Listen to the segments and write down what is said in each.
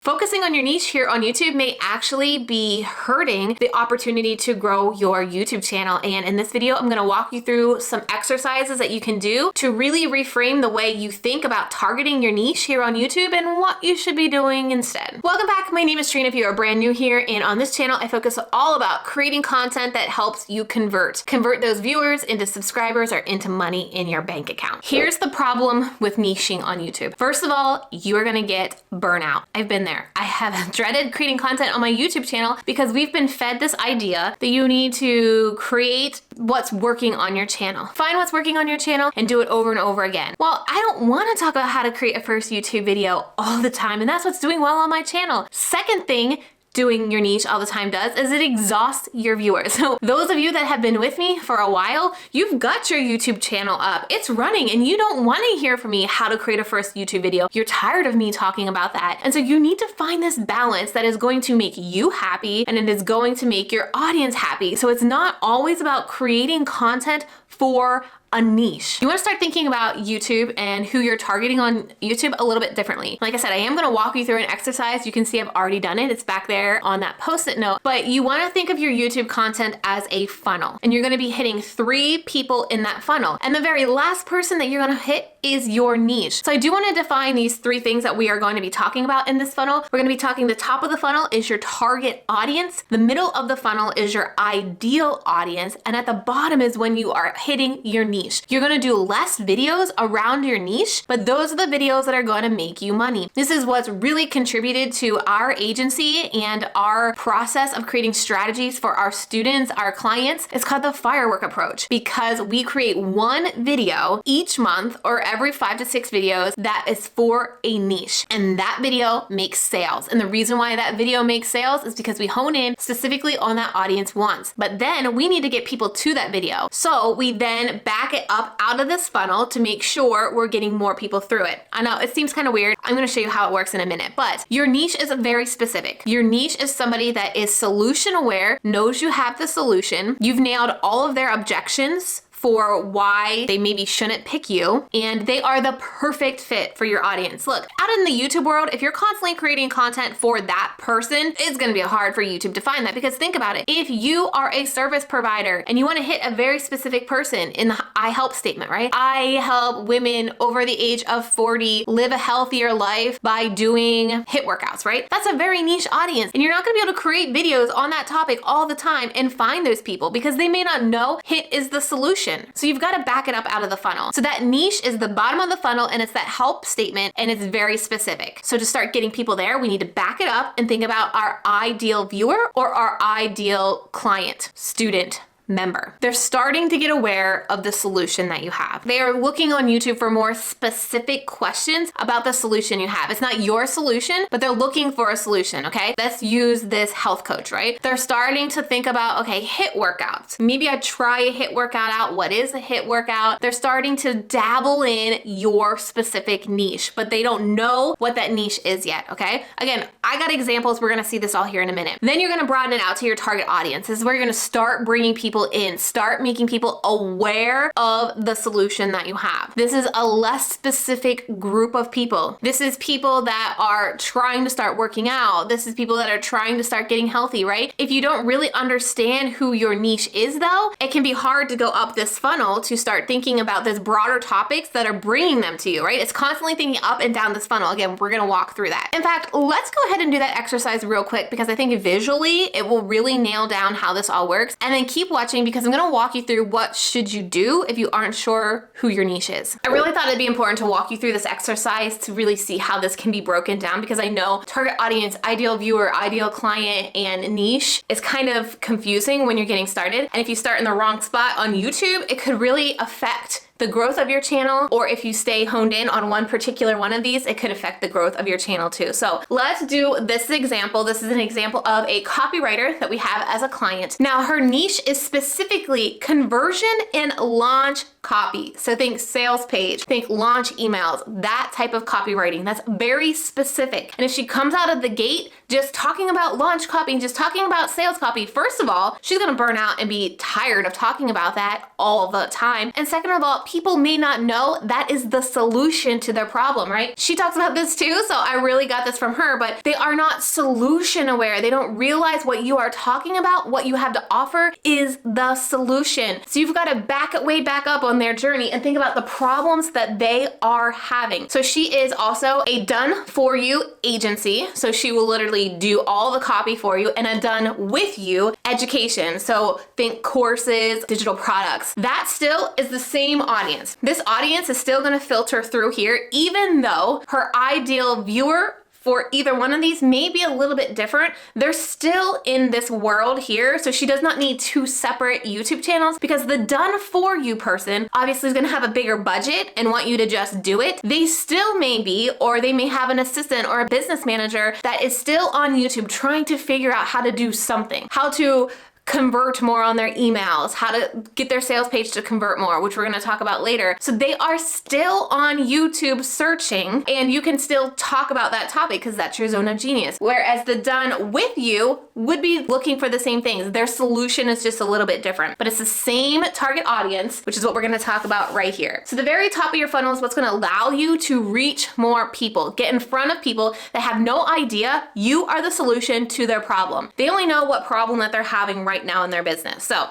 Focusing on your niche here on YouTube may actually be hurting the opportunity to grow your YouTube channel. And in this video, I'm gonna walk you through some exercises that you can do to really reframe the way you think about targeting your niche here on YouTube and what you should be doing instead. Welcome back. My name is Trina if you are brand new here. And on this channel, I focus all about creating content that helps you convert those viewers into subscribers or into money in your bank account. Here's the problem with niching on YouTube. First of all, you are gonna get burnout. I've been there. I have dreaded creating content on my YouTube channel because we've been fed this idea that you need to create what's working on your channel. Find what's working on your channel and do it over and over again. Well, I don't want to talk about how to create a first YouTube video all the time, and that's what's doing well on my channel. Second thing doing your niche all the time does is it exhausts your viewers. So those of you that have been with me for a while, you've got your YouTube channel up, it's running, and you don't want to hear from me how to create a first YouTube video. You're tired of me talking about that. And so you need to find this balance that is going to make you happy and it is going to make your audience happy. So it's not always about creating content for a niche. You want to start thinking about YouTube and who you're targeting on YouTube a little bit differently. Like I said, I am going to walk you through an exercise. You can see I've already done it. It's back there on that post-it note, but you want to think of your YouTube content as a funnel, and you're going to be hitting 3 people in that funnel. And the very last person that you're going to hit is your niche. So I do want to define these 3 things that we are going to be talking about in this funnel. We're going to be talking the top of the funnel is your target audience. The middle of the funnel is your ideal audience. And at the bottom is when you are hitting your niche. You're going to do less videos around your niche, but those are the videos that are going to make you money. This is what's really contributed to our agency and our process of creating strategies for our students, our clients. It's called the firework approach, because we create one video each month or every 5 to 6 videos that is for a niche, and that video makes sales. And the reason why that video makes sales is because we hone in specifically on that audience once, but then we need to get people to that video. So we then back it up out of this funnel to make sure we're getting more people through it. I know it seems kind of weird. I'm going to show you how it works in a minute, but your niche is very specific. Your niche is somebody that is solution aware, knows you have the solution. You've nailed all of their objections for why they maybe shouldn't pick you, and they are the perfect fit for your audience. Look, out in the YouTube world, if you're constantly creating content for that person, it's gonna be hard for YouTube to find that, because think about it. If you are a service provider and you wanna hit a very specific person in the I help statement, right? I help women over the age of 40 live a healthier life by doing HIIT workouts, right? That's a very niche audience, and you're not gonna be able to create videos on that topic all the time and find those people because they may not know HIIT is the solution. So you've got to back it up out of the funnel. So that niche is the bottom of the funnel, and it's that help statement, and it's very specific. So to start getting people there, we need to back it up and think about our ideal viewer or our ideal client, student, member. They're starting to get aware of the solution that you have. They are looking on YouTube for more specific questions about the solution you have. It's not your solution, but they're looking for a solution, okay? Let's use this health coach, right? They're starting to think about, okay, HIIT workouts. Maybe I try a HIIT workout out. What is a HIIT workout? They're starting to dabble in your specific niche, but they don't know what that niche is yet, okay? Again, I got examples. We're gonna see this all here in a minute. Then you're gonna broaden it out to your target audience. This is where you're gonna start bringing people in, start making people aware of the solution that you have. This is a less specific group of people. This is people that are trying to start working out. This is people that are trying to start getting healthy, right? If you don't really understand who your niche is though, it can be hard to go up this funnel to start thinking about this broader topics that are bringing them to you, right? It's constantly thinking up and down this funnel. Again, we're gonna walk through that. In fact, let's go ahead and do that exercise real quick, because I think visually it will really nail down how this all works. And then keep watching, because I'm gonna walk you through what should you do if you aren't sure who your niche is. I really thought it'd be important to walk you through this exercise to really see how this can be broken down, because I know target audience, ideal viewer, ideal client, and niche is kind of confusing when you're getting started. And if you start in the wrong spot on YouTube, it could really affect the growth of your channel, or if you stay honed in on one particular one of these, it could affect the growth of your channel too. So let's do this example. This is an example of a copywriter that we have as a client. Now her niche is specifically conversion and launch copy. So think sales page, think launch emails, that type of copywriting. That's very specific. And if she comes out of the gate just talking about launch copy and just talking about sales copy, first of all, she's gonna burn out and be tired of talking about that all the time. And second of all, people may not know that is the solution to their problem, right? She talks about this too, so I really got this from her, but they are not solution aware. They don't realize what you are talking about, what you have to offer is the solution. So you've got to way back up on their journey and think about the problems that they are having. So she is also a done for you agency. So she will literally do all the copy for you, and a done with you education. So think courses, digital products. That still is the same audience. This audience is still going to filter through here, even though her ideal viewer for either one of these may be a little bit different. They're still in this world here, so she does not need two separate YouTube channels, because the done for you person obviously is gonna have a bigger budget and want you to just do it. They still may be, or they may have an assistant or a business manager that is still on YouTube trying to figure out how to do something, how to convert more on their emails, how to get their sales page to convert more, which we're going to talk about later. So they are still on YouTube searching, and you can still talk about that topic because that's your zone of genius. Whereas the done with you would be looking for the same things. Their solution is just a little bit different, but it's the same target audience, which is what we're going to talk about right here. So the very top of your funnel is what's going to allow you to reach more people, get in front of people that have no idea you are the solution to their problem. They only know what problem that they're having right now in their business. So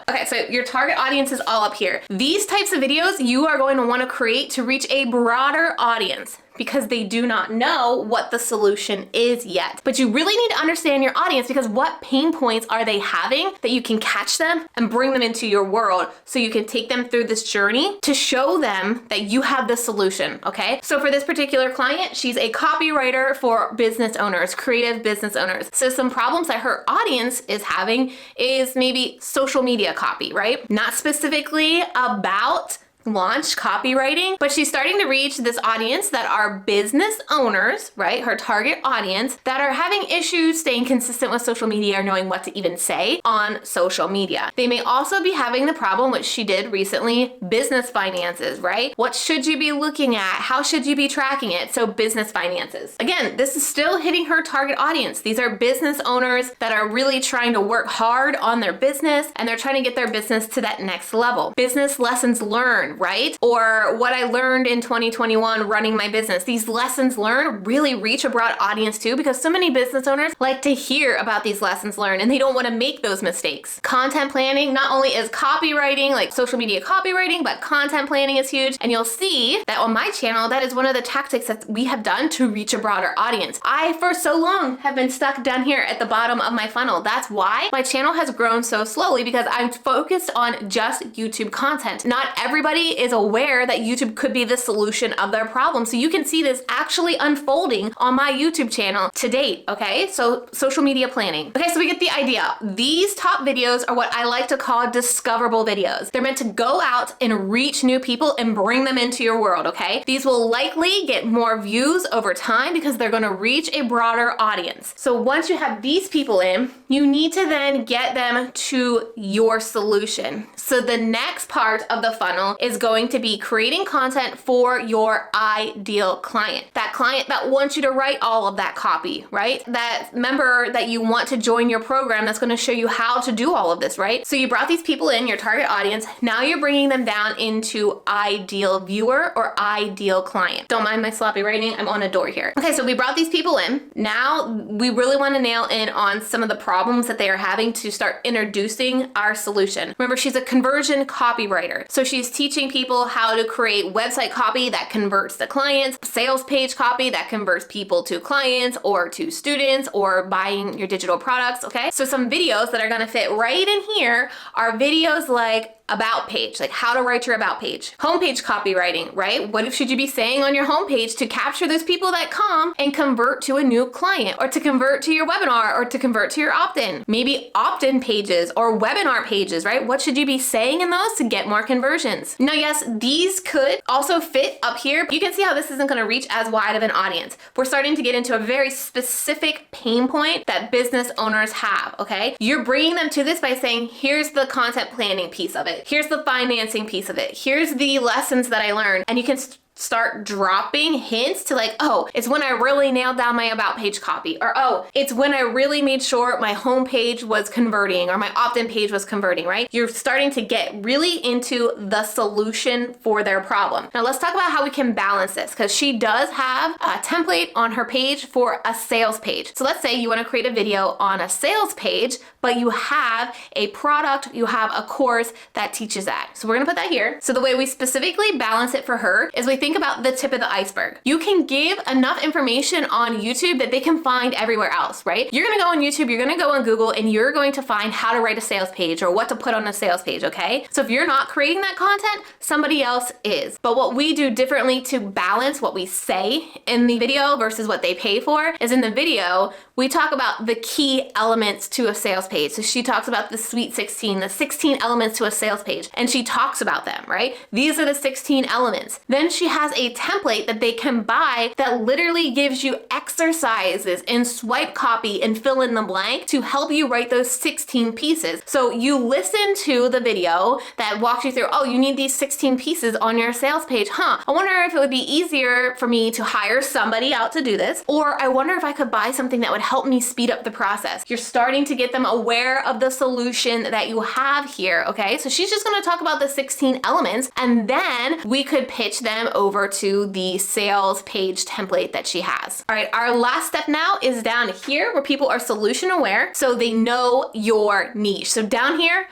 your target audience is all up here. These types of videos you are going to want to create to reach a broader audience, because they do not know what the solution is yet. But you really need to understand your audience, because what pain points are they having that you can catch them and bring them into your world so you can take them through this journey to show them that you have the solution, okay? So for this particular client, she's a copywriter for business owners, creative business owners. So some problems that her audience is having is maybe social media copy, right? Not specifically about launch copywriting, but she's starting to reach this audience that are business owners, right? Her target audience that are having issues staying consistent with social media or knowing what to even say on social media. They may also be having the problem, which she did recently, business finances, right? What should you be looking at? How should you be tracking it? So business finances. Again, this is still hitting her target audience. These are business owners that are really trying to work hard on their business, and they're trying to get their business to that next level. Business lessons learned, right? Or what I learned in 2021 running my business. These lessons learned really reach a broad audience too, because so many business owners like to hear about these lessons learned and they don't want to make those mistakes. Content planning not only is copywriting, like social media copywriting, but content planning is huge. And you'll see that on my channel, that is one of the tactics that we have done to reach a broader audience. I, for so long, have been stuck down here at the bottom of my funnel. That's why my channel has grown so slowly, because I'm focused on just YouTube content. Not everybody is aware that YouTube could be the solution of their problem. So you can see this actually unfolding on my YouTube channel to date, okay? So social media planning. Okay, so we get the idea. These top videos are what I like to call discoverable videos. They're meant to go out and reach new people and bring them into your world, okay? These will likely get more views over time because they're gonna reach a broader audience. So once you have these people in, you need to then get them to your solution. So the next part of the funnel is going to be creating content for your ideal client. That client that wants you to write all of that copy, right? That member that you want to join your program that's going to show you how to do all of this, right? So you brought these people in, your target audience. Now you're bringing them down into ideal viewer or ideal client. Don't mind my sloppy writing. I'm on a door here. Okay, so we brought these people in. Now we really want to nail in on some of the problems that they are having to start introducing our solution. Remember, she's a conversion copywriter. So she's teaching people how to create website copy that converts to clients, sales page copy that converts people to clients or to students or buying your digital products, okay? So some videos that are gonna fit right in here are videos like about page, like how to write your about page. Homepage copywriting, right? What should you be saying on your homepage to capture those people that come and convert to a new client, or to convert to your webinar, or to convert to your opt-in? Maybe opt-in pages or webinar pages, right? What should you be saying in those to get more conversions? Now, yes, these could also fit up here. You can see how this isn't gonna reach as wide of an audience. We're starting to get into a very specific pain point that business owners have, okay? You're bringing them to this by saying, here's the content planning piece of it. Here's the financing piece of it. Here's the lessons that I learned. And you can start dropping hints to like, oh, it's when I really nailed down my about page copy, or oh, it's when I really made sure my home page was converting or my opt-in page was converting, right? You're starting to get really into the solution for their problem. Now let's talk about how we can balance this, because she does have a template on her page for a sales page. So let's say you want to create a video on a sales page, but you have a product, you have a course that teaches that. So we're gonna put that here. So the way we specifically balance it for her is we think about the tip of the iceberg. You can give enough information on YouTube that they can find everywhere else, right? You're gonna go on YouTube, you're gonna go on Google, and you're going to find how to write a sales page or what to put on a sales page, okay? So if you're not creating that content, somebody else is. But what we do differently to balance what we say in the video versus what they pay for is in the video, we talk about the key elements to a sales page. So she talks about the sweet 16, the 16 elements to a sales page, and she talks about them, right? These are the 16 elements. Then she has a template that they can buy that literally gives you exercises and swipe copy and fill in the blank to help you write those 16 pieces. So you listen to the video that walks you through, oh, you need these 16 pieces on your sales page, huh? I wonder if it would be easier for me to hire somebody out to do this, or I wonder if I could buy something that would help me speed up the process. You're starting to get them aware of the solution that you have here, okay? So she's just gonna talk about the 16 elements, and then we could pitch them over to the sales page template that she has. All right, our last step now is down here where people are solution aware, so they know your niche. So down here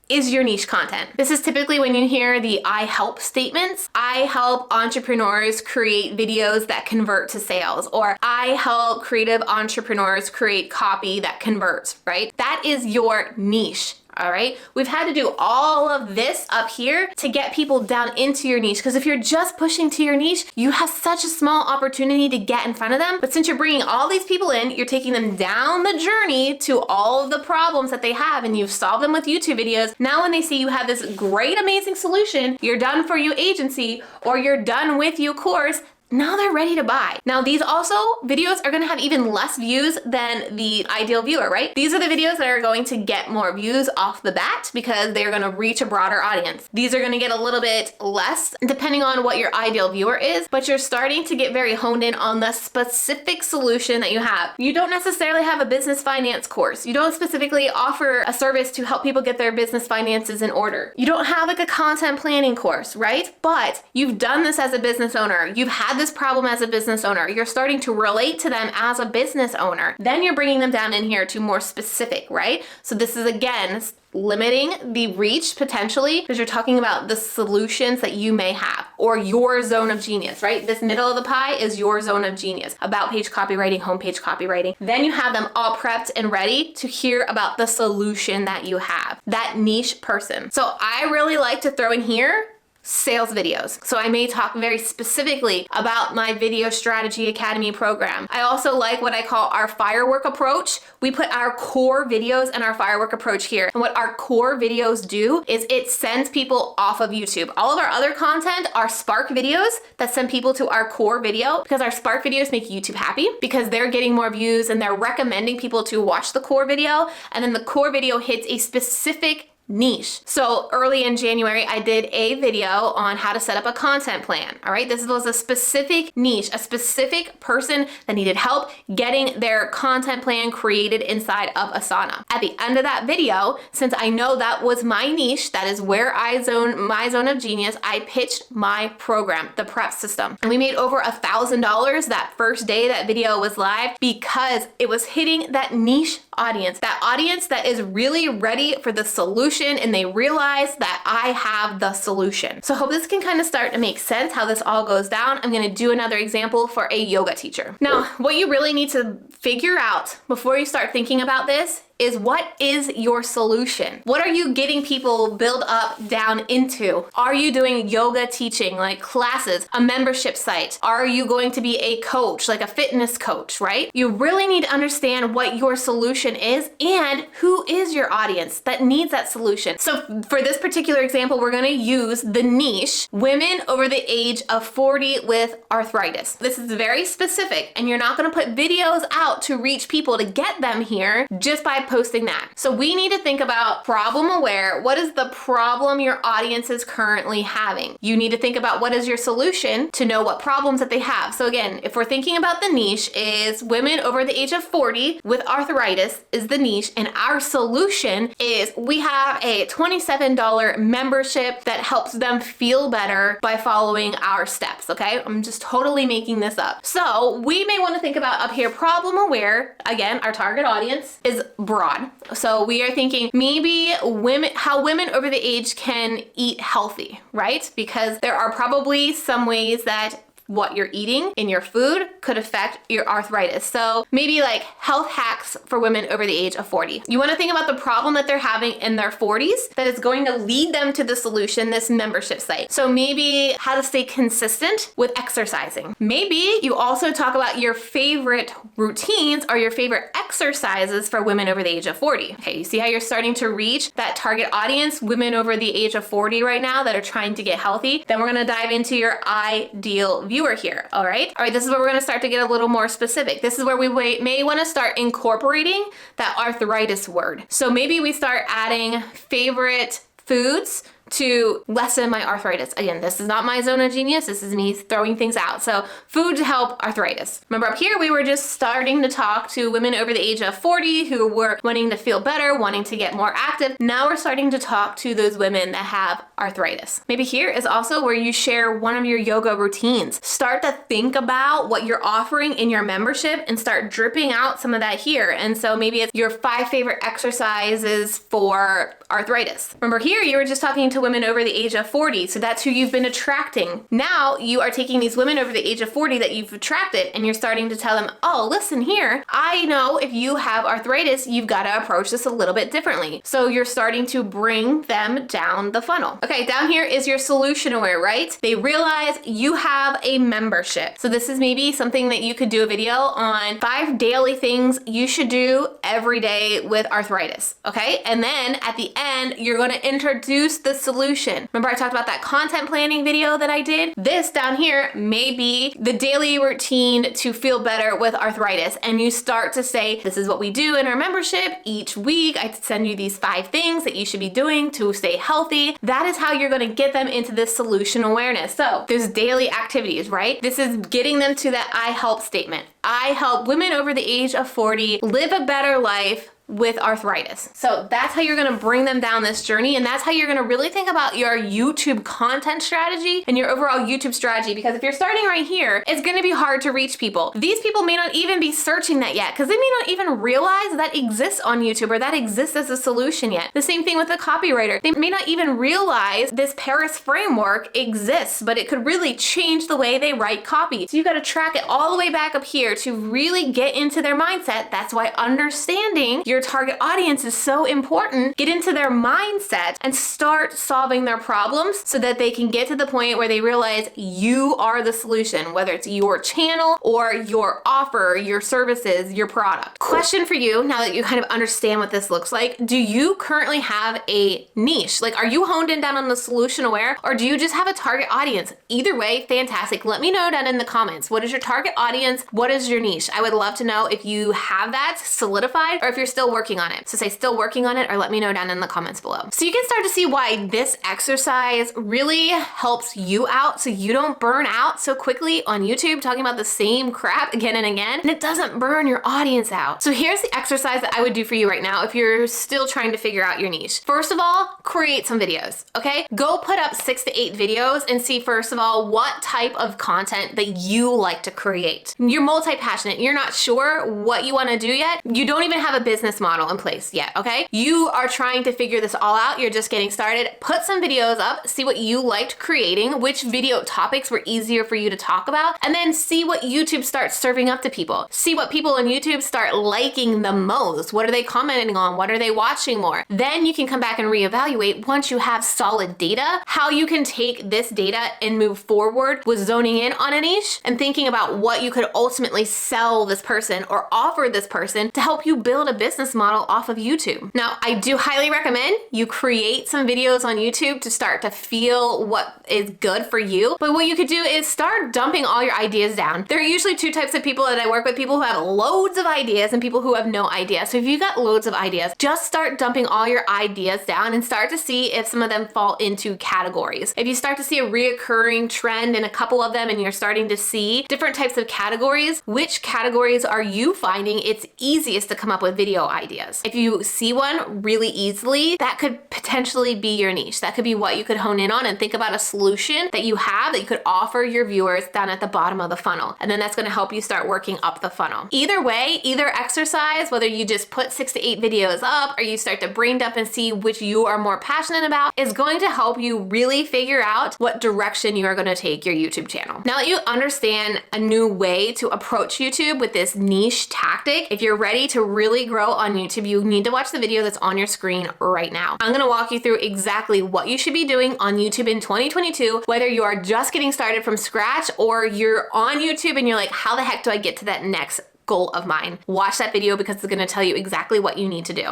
is your niche content. This is typically when you hear the I help statements. I help entrepreneurs create videos that convert to sales, or I help creative entrepreneurs create copy that converts, right? That is your niche. All right, we've had to do all of this up here to get people down into your niche, because if you're just pushing to your niche, you have such a small opportunity to get in front of them. But since you're bringing all these people in, you're taking them down the journey to all of the problems that they have, and you've solved them with YouTube videos. Now when they see you have this great, amazing solution, you're done for you agency, or you're done with you course, now they're ready to buy. Now these also videos are gonna have even less views than the ideal viewer, right? These are the videos that are going to get more views off the bat because they're gonna reach a broader audience. These are gonna get a little bit less depending on what your ideal viewer is, but you're starting to get very honed in on the specific solution that you have. You don't necessarily have a business finance course. You don't specifically offer a service to help people get their business finances in order. You don't have like a content planning course, right? But you've done this as a business owner. You've had this problem as a business owner. You're starting to relate to them as a business owner. Then you're bringing them down in here to more specific, right? So this is again limiting the reach potentially because you're talking about the solutions that you may have or your zone of genius, right? This middle of the pie is your zone of genius. About page copywriting, homepage copywriting. Then you have them all prepped and ready to hear about the solution that you have, that niche person. So I really like to throw in here sales videos. So I may talk very specifically about my Video Strategy Academy program. I also like what I call our firework approach. We put our core videos and our firework approach here. And what our core videos do is it sends people off of YouTube. All of our other content are Spark videos that send people to our core video because our Spark videos make YouTube happy because they're getting more views and they're recommending people to watch the core video. And then the core video hits a specific niche. So early in January, I did a video on how to set up a content plan. All right, this was a specific niche, a specific person that needed help getting their content plan created inside of Asana. At the end of that video, since I know that was my niche, that is where my zone of genius, I pitched my program, the prep system. And we made over $1,000 that first day that video was live because it was hitting that niche audience that is really ready for the solution and they realize that I have the solution. So I hope this can kind of start to make sense how this all goes down. I'm gonna do another example for a yoga teacher. Now, what you really need to figure out before you start thinking about this is what is your solution? What are you getting people build up down into? Are you doing yoga teaching, like classes, a membership site? Are you going to be a coach, like a fitness coach, right? You really need to understand what your solution is and who is your audience that needs that solution. So for this particular example, we're gonna use the niche, women over the age of 40 with arthritis. This is very specific and you're not gonna put videos out to reach people to get them here just by kept posting that. So we need to think about problem aware. What is the problem your audience is currently having? You need to think about what is your solution to know what problems that they have. So again, if we're thinking about the niche is women over the age of 40 with arthritis is the niche, and our solution is we have a $27 membership that helps them feel better by following our steps, okay? I'm just totally making this up. So we may want to think about up here problem aware. Again, our target audience is broad. So we are thinking maybe women, how women over the age can eat healthy, right? Because there are probably some ways that what you're eating in your food could affect your arthritis. So maybe like health hacks for women over the age of 40. You want to think about the problem that they're having in their 40s that is going to lead them to the solution, this membership site. So maybe how to stay consistent with exercising. Maybe you also talk about your favorite routines or your favorite exercises for women over the age of 40. Okay, you see how you're starting to reach that target audience, women over the age of 40 right now that are trying to get healthy. Then we're going to dive into your ideal viewer here. All right, this is where we're going to start to get a little more specific. This is where we may want to start incorporating that arthritis word. So maybe we start adding favorite foods to lessen my arthritis. Again, this is not my zone of genius. This is me throwing things out. So food to help arthritis. Remember up here, we were just starting to talk to women over the age of 40 who were wanting to feel better, wanting to get more active. Now we're starting to talk to those women that have arthritis. Maybe here is also where you share one of your yoga routines. Start to think about what you're offering in your membership and start dripping out some of that here. And so maybe it's your 5 favorite exercises for arthritis. Remember here, you were just talking to women over the age of 40, so that's who you've been attracting. Now you are taking these women over the age of 40 that you've attracted and you're starting to tell them, oh, listen here, I know if you have arthritis, you've got to approach this a little bit differently. So you're starting to bring them down the funnel. Okay, down here is your solution aware, right? They realize you have a membership. So this is maybe something that you could do a video on 5 daily things you should do every day with arthritis, okay? And then at the end, you're going to introduce the solution. Remember I talked about that content planning video that I did? This down here may be the daily routine to feel better with arthritis. And you start to say, this is what we do in our membership. Each week, I send you these 5 things that you should be doing to stay healthy. That is how you're going to get them into this solution awareness. So there's daily activities, right? This is getting them to that I help statement. I help women over the age of 40 live a better life with arthritis. So that's how you're gonna bring them down this journey, and that's how you're gonna really think about your YouTube content strategy and your overall YouTube strategy, because if you're starting right here, it's gonna be hard to reach people. These people may not even be searching that yet, because they may not even realize that exists on YouTube or that exists as a solution yet. The same thing with the copywriter. They may not even realize this Paris framework exists, but it could really change the way they write copy. So you've got to track it all the way back up here to really get into their mindset. That's why understanding your target audience is so important. Get into their mindset and start solving their problems so that they can get to the point where they realize you are the solution, whether it's your channel or your offer, your services, your product. Question for you, now that you kind of understand what this looks like, do you currently have a niche? Like, are you honed in down on the solution aware, or do you just have a target audience? Either way, fantastic. Let me know down in the comments. What is your target audience? What is your niche? I would love to know if you have that solidified or if you're still working on it. So say still working on it, or let me know down in the comments below. So you can start to see why this exercise really helps you out so you don't burn out so quickly on YouTube talking about the same crap again and again, and it doesn't burn your audience out. So here's the exercise that I would do for you right now if you're still trying to figure out your niche. First of all, create some videos, okay? Go put up 6 to 8 videos and see, first of all, what type of content that you like to create. You're multi-passionate. You're not sure what you want to do yet. You don't even have a business model in place yet, okay? You are trying to figure this all out. You're just getting started. Put some videos up, see what you liked creating, which video topics were easier for you to talk about, and then see what YouTube starts serving up to people. See what people on YouTube start liking the most. What are they commenting on? What are they watching more? Then you can come back and reevaluate once you have solid data, how you can take this data and move forward with zoning in on a niche and thinking about what you could ultimately sell this person or offer this person to help you build a business business model off of YouTube. Now, I do highly recommend you create some videos on YouTube to start to feel what is good for you. But what you could do is start dumping all your ideas down. There are usually two types of people that I work with, people who have loads of ideas and people who have no idea. So if you got loads of ideas, just start dumping all your ideas down and start to see if some of them fall into categories. If you start to see a reoccurring trend in a couple of them and you're starting to see different types of categories, which categories are you finding it's easiest to come up with video ideas? If you see one really easily, that could potentially be your niche. That could be what you could hone in on and think about a solution that you have that you could offer your viewers down at the bottom of the funnel. And then that's going to help you start working up the funnel. Either way, either exercise, whether you just put 6 to 8 videos up or you start to brain dump and see which you are more passionate about, is going to help you really figure out what direction you are going to take your YouTube channel. Now that you understand a new way to approach YouTube with this niche tactic, if you're ready to really grow on YouTube, you need to watch the video that's on your screen right now. I'm going to walk you through exactly what you should be doing on YouTube in 2022, whether you are just getting started from scratch or you're on YouTube and you're like, how the heck do I get to that next goal of mine? Watch that video because it's going to tell you exactly what you need to do.